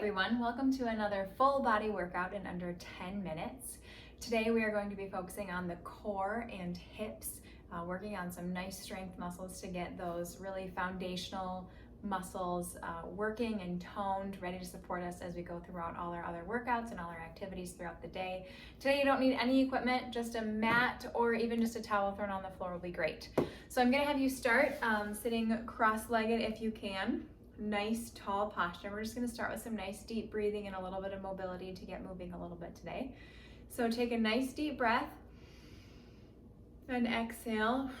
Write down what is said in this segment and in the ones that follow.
everyone, welcome to another full body workout in under 10 minutes. Today we are going to be focusing on the core and hips, working on some nice strength muscles to get those really foundational muscles working and toned, ready to support us as we go throughout all our other workouts and all our activities throughout the day. Today you don't need any equipment, just a mat or even just a towel thrown on the floor will be great. So I'm gonna have you start sitting cross-legged if you can. Nice tall posture. We're just going to start with some nice deep breathing and a little bit of mobility to get moving a little bit today. So take a nice deep breath and exhale.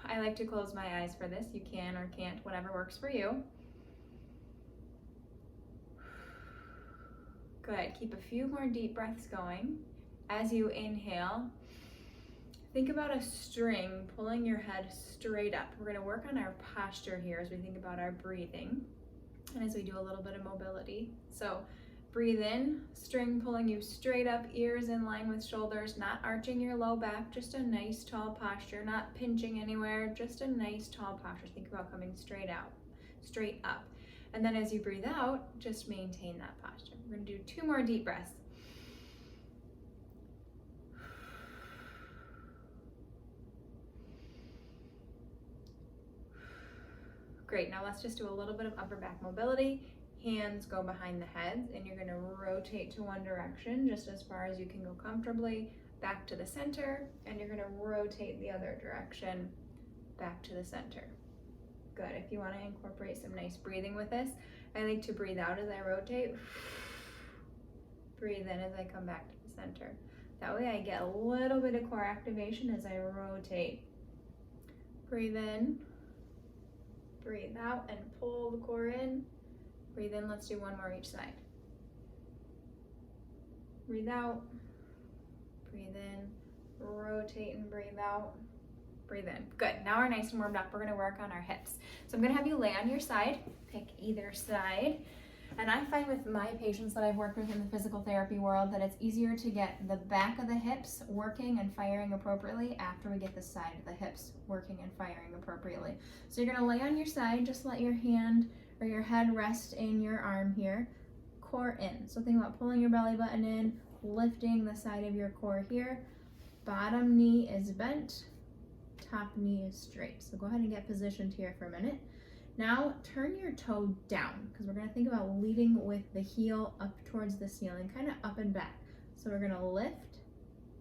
I like to close my eyes for this. You can or can't, whatever works for you. Good. Keep a few more deep breaths going. As you inhale, think about a string pulling your head straight up. We're going to work on our posture here as we think about our breathing and as we do a little bit of mobility. So breathe in, string pulling you straight up, ears in line with shoulders, not arching your low back, just a nice tall posture, not pinching anywhere, just a nice tall posture. Think about coming straight up. And then as you breathe out, just maintain that posture. We're going to do 2 more deep breaths. Great, now let's just do a little bit of upper back mobility. Hands go behind the heads and you're gonna rotate to one direction just as far as you can go comfortably, back to the center, and you're gonna rotate the other direction, back to the center. Good, if you wanna incorporate some nice breathing with this, I like to breathe out as I rotate, breathe in as I come back to the center. That way I get a little bit of core activation as I rotate. Breathe in. Breathe out and pull the core in. Breathe in, let's do 1 more each side. Breathe out, breathe in, rotate and breathe out, breathe in. Good, now we're nice and warmed up. We're gonna work on our hips. So I'm gonna have you lay on your side, pick either side. And I find with my patients that I've worked with in the physical therapy world that it's easier to get the back of the hips working and firing appropriately after we get the side of the hips working and firing appropriately. So you're gonna lay on your side, just let your hand or your head rest in your arm here, core in. So think about pulling your belly button in, lifting the side of your core here. Bottom knee is bent, top knee is straight. So go ahead and get positioned here for a minute. Now turn your toe down because we're going to think about leading with the heel up towards the ceiling, kind of up and back. So we're going to lift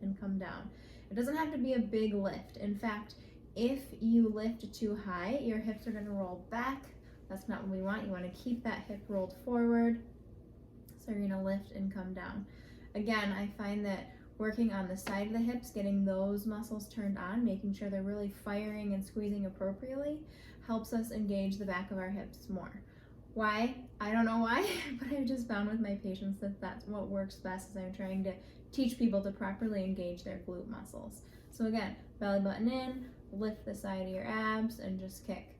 and come down. It doesn't have to be a big lift. In fact, if you lift too high, your hips are going to roll back. That's not what we want. You want to keep that hip rolled forward. So you're going to lift and come down. Again, I find that working on the side of the hips, getting those muscles turned on, making sure they're really firing and squeezing appropriately, helps us engage the back of our hips more. Why? I don't know why, but I've just found with my patients that that's what works best as I'm trying to teach people to properly engage their glute muscles. So again, belly button in, lift the side of your abs, and just kick.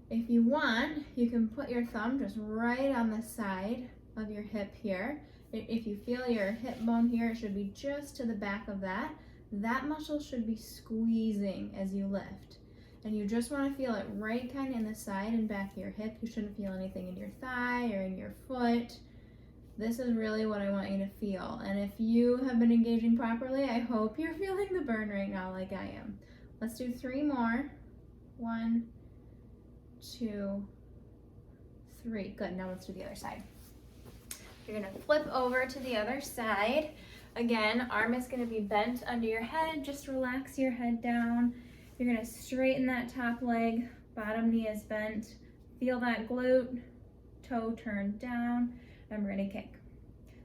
If you want, you can put your thumb just right on the side of your hip here. If you feel your hip bone here, it should be just to the back of that. That muscle should be squeezing as you lift. And you just want to feel it right kind of in the side and back of your hip. You shouldn't feel anything in your thigh or in your foot. This is really what I want you to feel. And if you have been engaging properly, I hope you're feeling the burn right now like I am. Let's do 3 more. 1, 2, 3. Good, now let's do the other side. You're gonna flip over to the other side. Again, arm is gonna be bent under your head. Just relax your head down. You're gonna straighten that top leg, bottom knee is bent. Feel that glute, toe turned down, and we're gonna kick.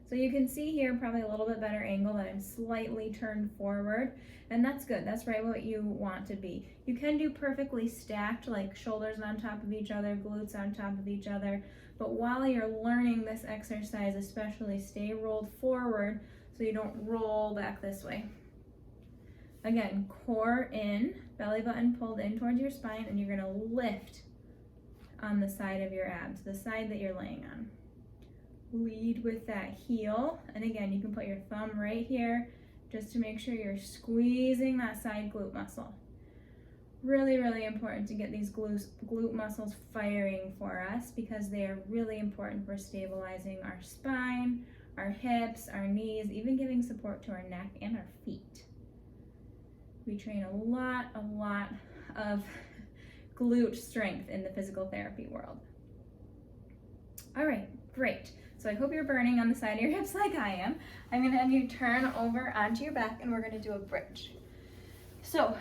So you can see here probably a little bit better angle that I'm slightly turned forward, and that's good. That's right what you want to be. You can do perfectly stacked, like shoulders on top of each other, glutes on top of each other, but while you're learning this exercise especially, stay rolled forward so you don't roll back this way. Again, core in, belly button pulled in towards your spine, and you're gonna lift on the side of your abs, the side that you're laying on. Lead with that heel, and again, you can put your thumb right here just to make sure you're squeezing that side glute muscle. Really, really important to get these glute muscles firing for us because they are really important for stabilizing our spine, our hips, our knees, even giving support to our neck and our feet. We train a lot of glute strength in the physical therapy world. All right, great. So I hope you're burning on the side of your hips like I am. I'm gonna have you turn over onto your back and we're gonna do a bridge. So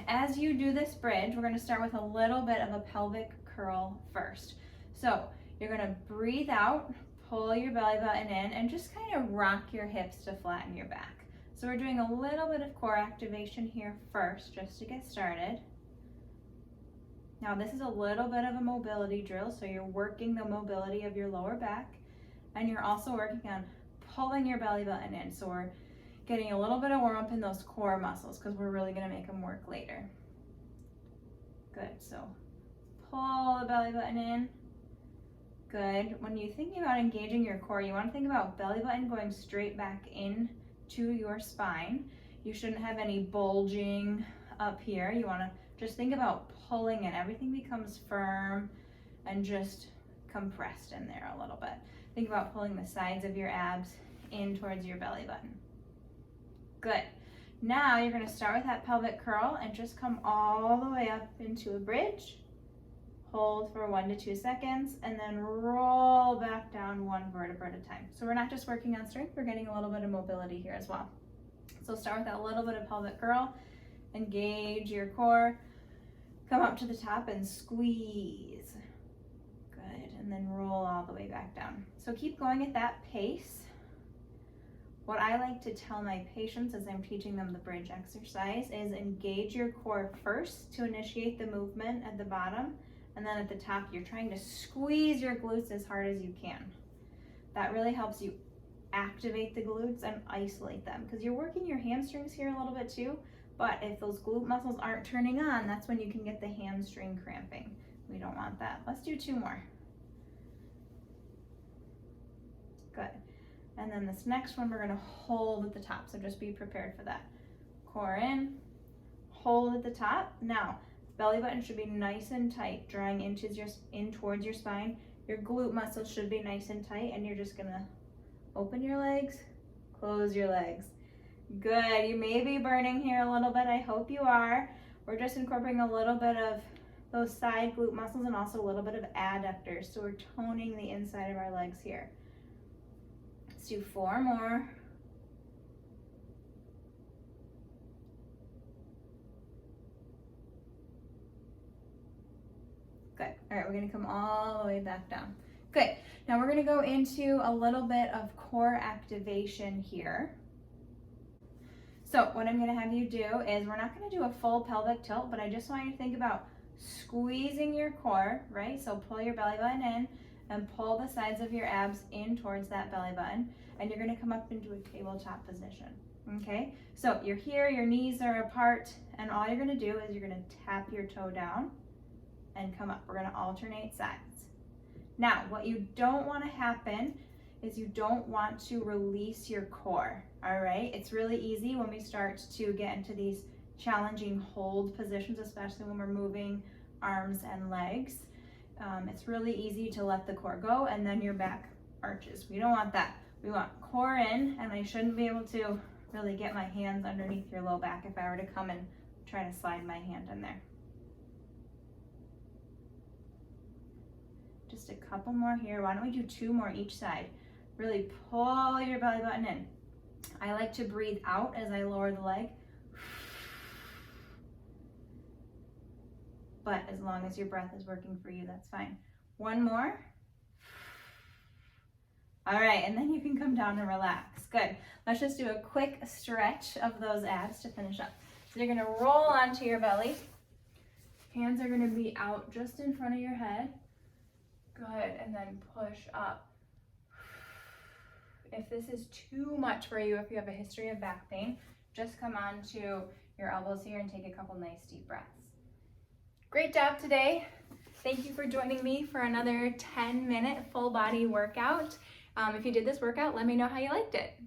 as you do this bridge, we're gonna start with a little bit of a pelvic curl first. So you're gonna breathe out, pull your belly button in, and just kind of rock your hips to flatten your back. So we're doing a little bit of core activation here first, just to get started. Now this is a little bit of a mobility drill, so you're working the mobility of your lower back, and you're also working on pulling your belly button in. So we're getting a little bit of warm up in those core muscles because we're really gonna make them work later. Good, so pull the belly button in. Good. When you're thinking about engaging your core, you wanna think about belly button going straight back in to your spine. You shouldn't have any bulging up here. You wanna just think about pulling in. Everything becomes firm and just compressed in there a little bit. Think about pulling the sides of your abs in towards your belly button. Good. Now you're gonna start with that pelvic curl and just come all the way up into a bridge. Hold for 1 to 2 seconds and then roll back down one vertebra at a time. So we're not just working on strength, we're getting a little bit of mobility here as well. So start with that little bit of pelvic curl, engage your core, come up to the top and squeeze. Good, and then roll all the way back down. So keep going at that pace. What I like to tell my patients as I'm teaching them the bridge exercise is engage your core first to initiate the movement at the bottom, and then at the top you're trying to squeeze your glutes as hard as you can. That really helps you activate the glutes and isolate them because you're working your hamstrings here a little bit too, but if those glute muscles aren't turning on, that's when you can get the hamstring cramping. We don't want that. Let's do 2 more. Good. And then this next one we're gonna hold at the top, so just be prepared for that. Core in, hold at the top. Now, belly button should be nice and tight, drawing in towards your spine. Your glute muscles should be nice and tight, and you're just gonna open your legs, close your legs. Good, you may be burning here a little bit, I hope you are. We're just incorporating a little bit of those side glute muscles and also a little bit of adductors, so we're toning the inside of our legs here. Let's do 4 more. Good. All right, we're gonna come all the way back down. Good. Now we're gonna go into a little bit of core activation here. So what I'm gonna have you do is, we're not gonna do a full pelvic tilt, but I just want you to think about squeezing your core, right? So pull your belly button in and pull the sides of your abs in towards that belly button, and you're gonna come up into a tabletop position, okay? So you're here, your knees are apart, and all you're gonna do is you're gonna tap your toe down and come up. We're gonna alternate sides. Now, what you don't wanna happen is you don't want to release your core, all right? It's really easy when we start to get into these challenging hold positions, especially when we're moving arms and legs. It's really easy to let the core go and then your back arches. We don't want that. We want core in, and I shouldn't be able to really get my hands underneath your low back if I were to come and try to slide my hand in there. Just a couple more here. Why don't we do 2 more each side? Really pull your belly button in. I like to breathe out as I lower the leg. But as long as your breath is working for you, that's fine. 1 more. All right, and then you can come down and relax. Good. Let's just do a quick stretch of those abs to finish up. So you're gonna roll onto your belly. Hands are gonna be out just in front of your head. Good, and then push up. If this is too much for you, if you have a history of back pain, just come onto your elbows here and take a couple nice deep breaths. Great job today. Thank you for joining me for another 10-minute full body workout. If you did this workout, let me know how you liked it.